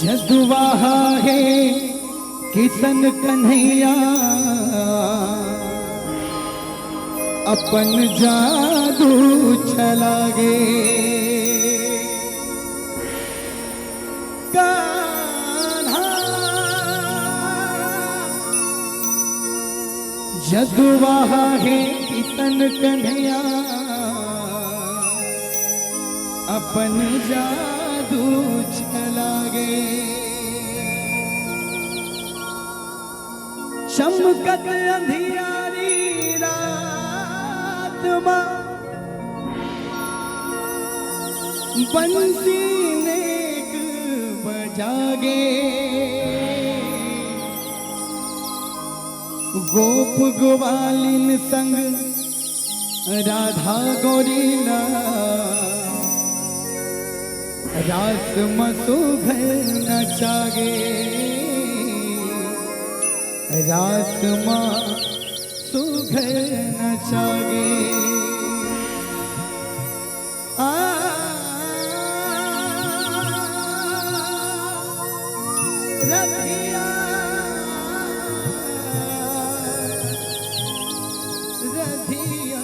जदुवाहा है किसन कन्हैया अपन जादू छलागे कान्हा जदुवाहा है किसन कन्हैया अपन जादू छलागे चमकत अंधियारी रात में बंसी नेक बजागे गोप गोवालिन संग राधा गोरीला रास मसुघर नचागे रास माँ सुघर नचागे रधिया रधिया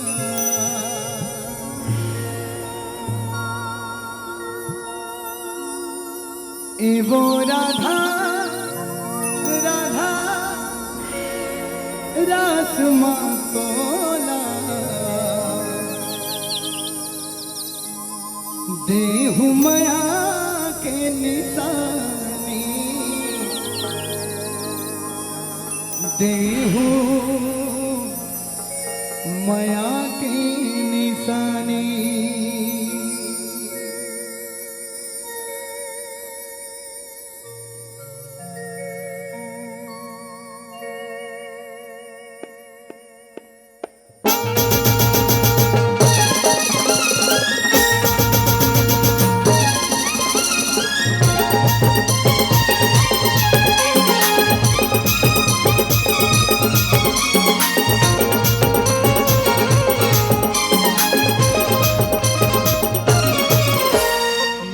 एवो राधा राधा रास माँ कोला देहु माया के निशानी देहु माया के निशानी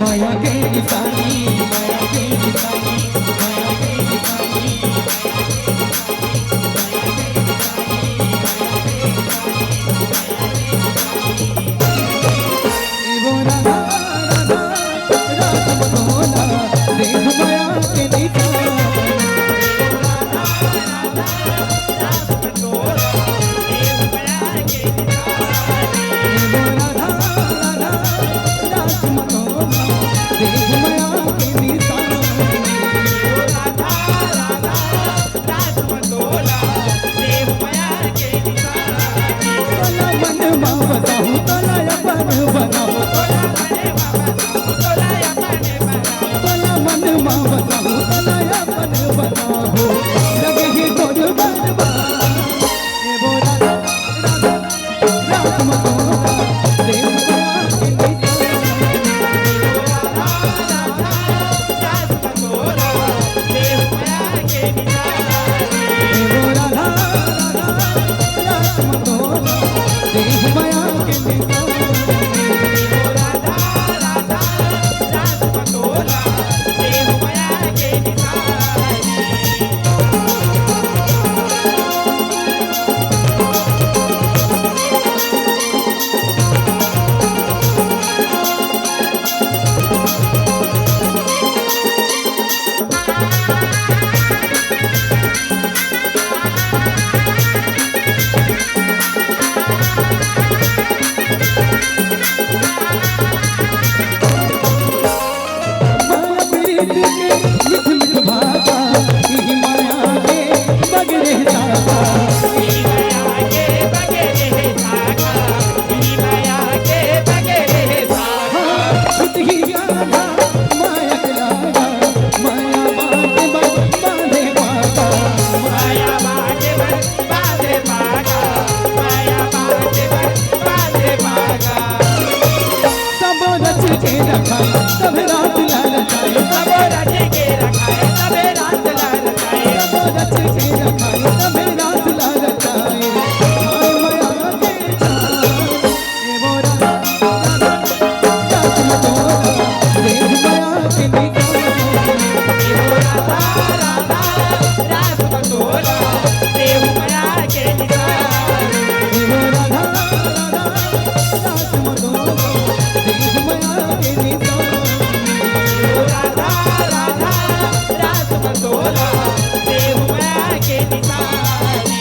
माया के निशानी माया के निशानी माया के निशानी वो राधा राधा रास मनोला देह माया के निशानी राधा राधा रास मनोला देह माया के निशानी वो राधा राधा रास मनोला देह माया के निशानी राधा राधा रास मनोला देह माया के निशानी तोला मन मां बताऊं तोला अपन बनाओ तोला मन मां बताऊं तोला अपन बनाओ लगे ही तोड़ बनवा ए वो राधा राधा रास मनोला देह माया के निशानी वो राधा राधा रास मनोला देह माया के निशानी राधा राधा रास मनोला देह माया के निशानी के मतोला देव माया के निशानी वो राधा राधा रास मतोला देव माया के निशानी राधा राधा रास मतोला देव माया के निशानी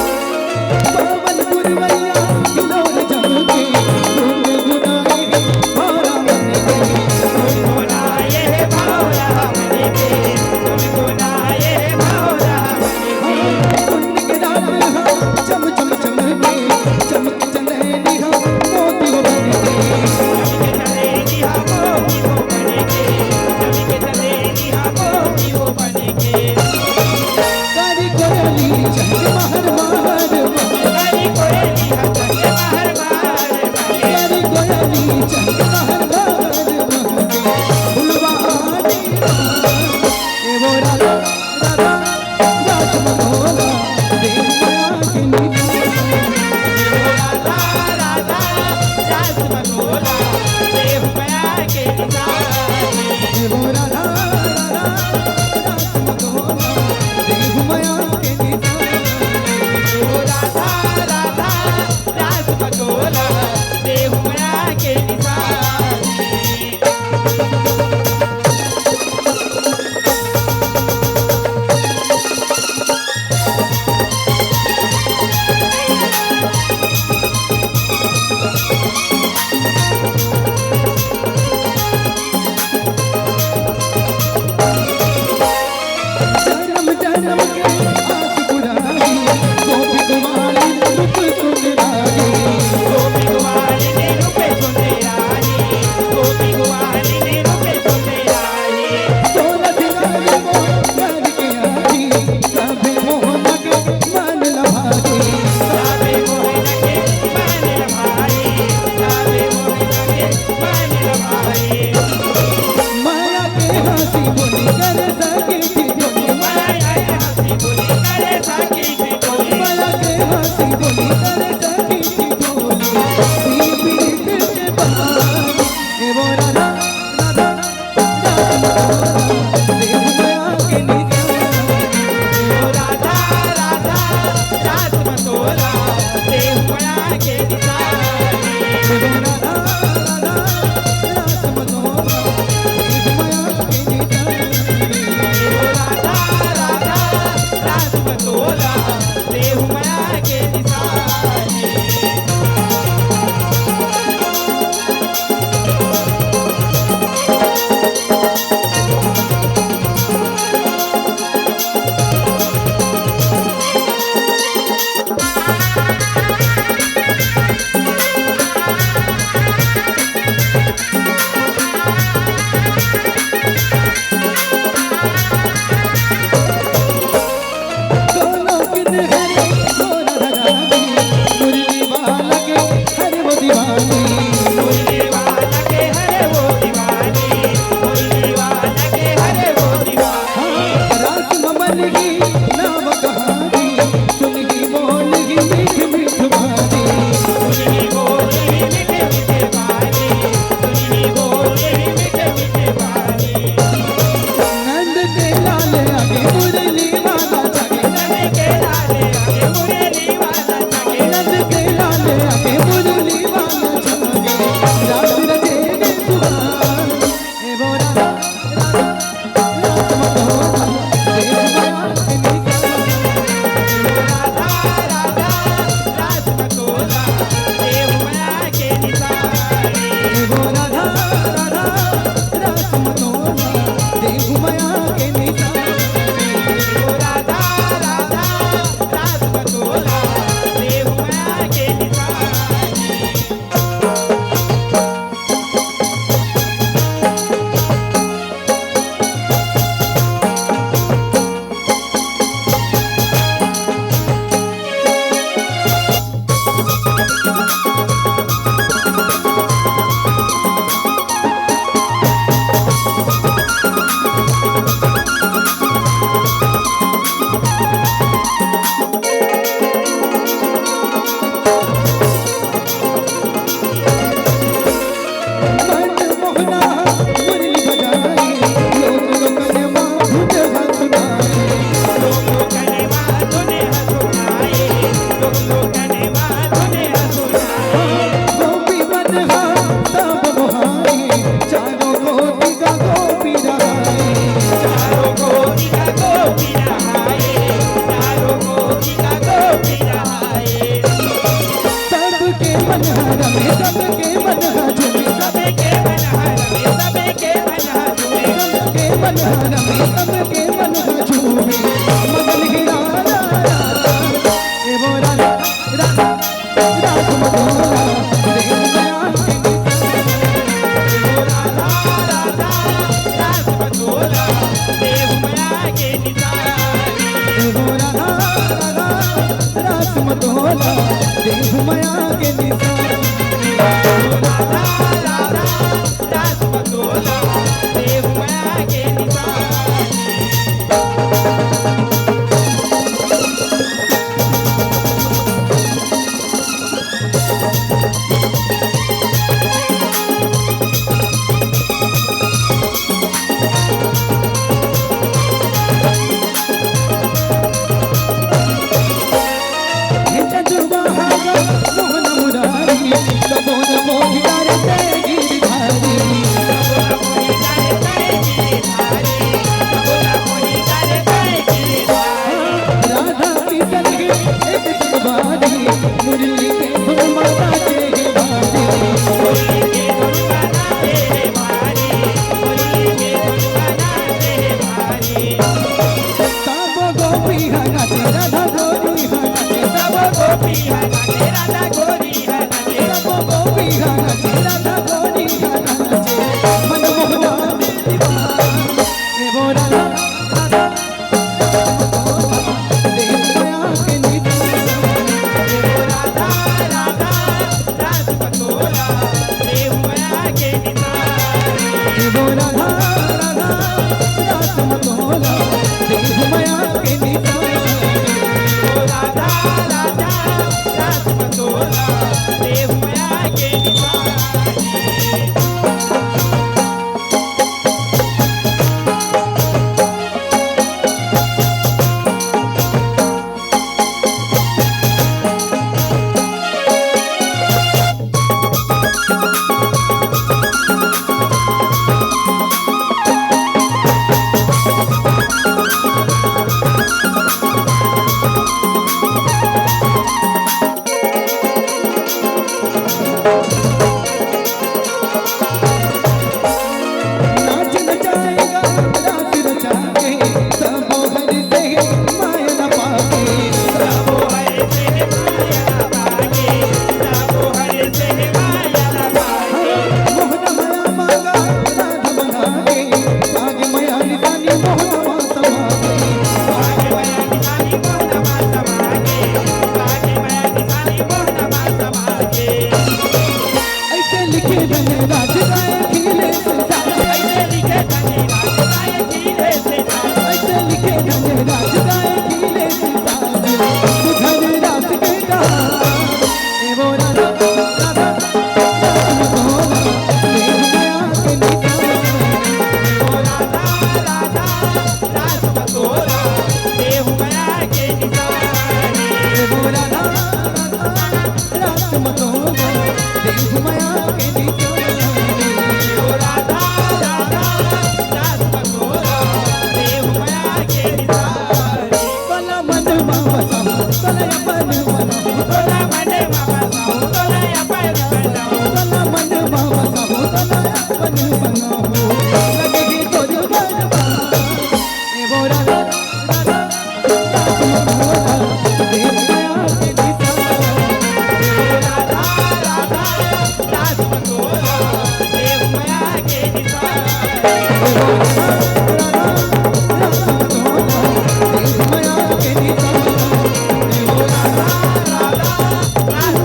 पवन गुरवैया हिलोर जमके गुनगुनाए भौरा मन के गुनगुनाए भौरा मन के गुनगुनाए भौरा मन के उनके रात चम चम चमके चमक चंदेली हम मोती बन के चमके चलेगी हम मोती वो बनेंगे चमके चलेगी हम मोती वो बनेंगे कारी कोयली चहके महर महर करी कोयली हम चले बाहर बाहर बने कारी कोयली चहके महर महर के फुलवा आदि ए वो राधा राधा रास मनोला देव माया के निशानी राधा राधा रास मनोला देव माया के निशानी वो राधा राधा रास मनोला देव माया के निशानी राधा राधा रास मनोला देव माया के निशानी जन्म जन्म के आस पुरानी गोपी कुमारी रूप सुंदरानी गोपी कुमारी ने रूपे सुंदरानी गोपी कुमारी ने रूपे सुंदरानी सोलह दिनारे वो कर के आई सभे मोहन के मन लभागी साबे मोहन के मन रमाई साबे मोहन के मन रमाई माया के हंसी बोली कर सके थी बोली माया हंसी बोली करे साकी की बोली माया के हंसी बोली कर सके थी बोली पीत के बहार ए वो राधा राधा देव माया के निशानी राधा राधा रास मतोला देव माया के निशानी राधा राधा रास मनोला देव माया के निशानी राधा राधा रास मतोला देव माया के निशानी दोनों किन हरे सोना धरानी मुरली वाला के हरे वो दीवानी मुरली वाला के हरे वो दीवानी मुरली वाला के हरे वो दीवानी रास ममन की नाम कहानी सुनगी बोलगी मीठ मीठ बानी सुनी बोली मीठे मीठे बानी सुनी बोली मीठे मीठे बानी नंद के लाल आगे मुरली वाला जागे नंद के लाले आगे मुरली वाला जागे नंद के लाल आगे मुरली वाला जागे रात रचेगे सुहान ए वो राधा राधा रास मनोला देव माया के गोपी है नाचे राधा गोरी है नाचे सब गोपी है नाचे राधा गोरी है नाचे मन मोहना में दीवाना ए वो राधा राधा देव माया के निशानी राधा राधा रास पतोला देव माया के निशानी ए वो राधा राधा रास मतोला देव माया के निशानी राधा राधा रास पतोला देव माया के निशानी नाच नचाएगा रात रचाए सब हरि से माया न पाके सबो हरे से माया ना पागे सबो हरे से माया ना पागे मोहन माया मांगा राधा बना के आगे माया निशानी मोहन माता मांगे आगे माया निशानी मोहन माता मागे आगे माया निशानी मोहन माता मागे ऐसे लिखे धन राज गाए खिले से साजे ऐसे लिखे धनी राज गाए खीले से जाए ऐसे लिखे धन राज गाए खिले से साजे सुधर रात के कहा ए वो राधा राधा मोहना देव माया के निशानी राधा राधा रास पतोला देव माया के निशानी वो राधा राधा रास मतोला देव माया के निशानी राधा राधा रास पतोला देव माया के निशानी तोला मन मावसा तोला अपन मना तोला मने मामा साहू तोला अपन बनाओ तोला मन मावसा तोला अपन मना लगेगी तोरी बरबा ए वो राधा राधा राधा देव माया के निशानी राधा राधा रास पतोला देव माया के निशानी वो राधा राधा रास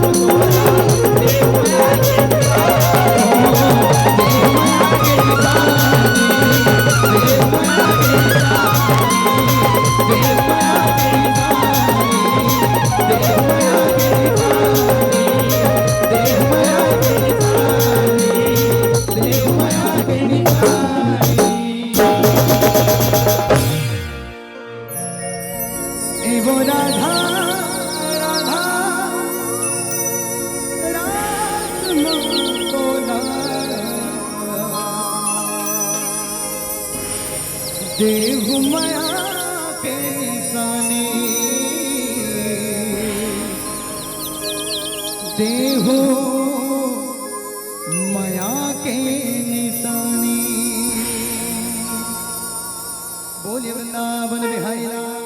मतोला देव माया के निशानी देव माया के निशानी बोलिए वृंदावन बिहारी लाल